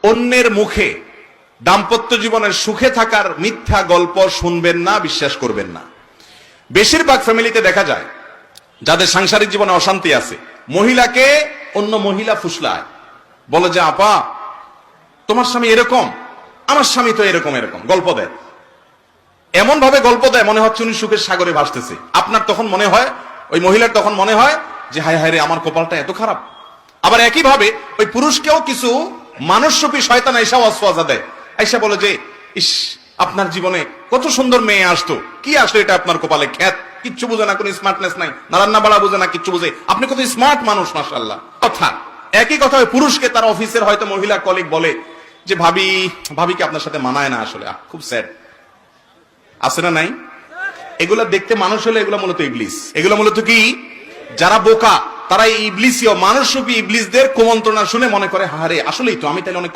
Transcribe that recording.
অন্যের মুখে দাম্পত্য জীবনের সুখে থাকার মিথ্যা গল্প শুনবেন না, বিশ্বাস করবেন না। বেশিরভাগ ফ্যামিলিতে দেখা যায় যাদের সাংসারিক জীবনে অশান্তি আছে, মহিলাকে অন্য মহিলা ফুসলায়, বলে যে আপা তোমার স্বামী এরকম, আমার স্বামী তো এরকম এরকম, গল্প দেয়। এমন ভাবে গল্প দেয় মনে হচ্ছে উনি সুখের সাগরে ভাসতেছে। আপনার তখন মনে হয়, ওই মহিলার তখন মনে হয় যে হায় হায় রে, আমার কপালটা এত খারাপ। আবার একই ভাবে ওই পুরুষকেও কিছু মানুষরূপী শয়তান আইসা ওয়াসওয়াসা দেয়, আইসা বলে যে ইস, আপনার জীবনে কত সুন্দর মেয়ে আসতো, কি আসলো এটা আপনার কপালে, খ্যাত, কিচ্ছু বুঝে না, কোনো স্মার্টনেস নাই, না রান্না বাড়া বুঝে না, কিচ্ছু বুঝে, আপনি কত স্মার্ট মানুষ মাশাআল্লাহ। কথা একই কথা ওই পুরুষকে তার অফিসের হয়তো মহিলা কলিগ বলে যে ভাবিকে আপনার সাথে মানায় না, আসলে খুব স্যাড। আছে না নাই? এগুলা দেখতে মানুষ হলে এগুলো মূলত ইবলিস। এগুলো মূলত কি, যারা বোকা তারা ইবলিসীয় মানুষরূপী ইবলিসদের কুমন্ত্রণা শুনে মনে করে হারে আসলেই তো আমি তাহলে অনেক কষ্ট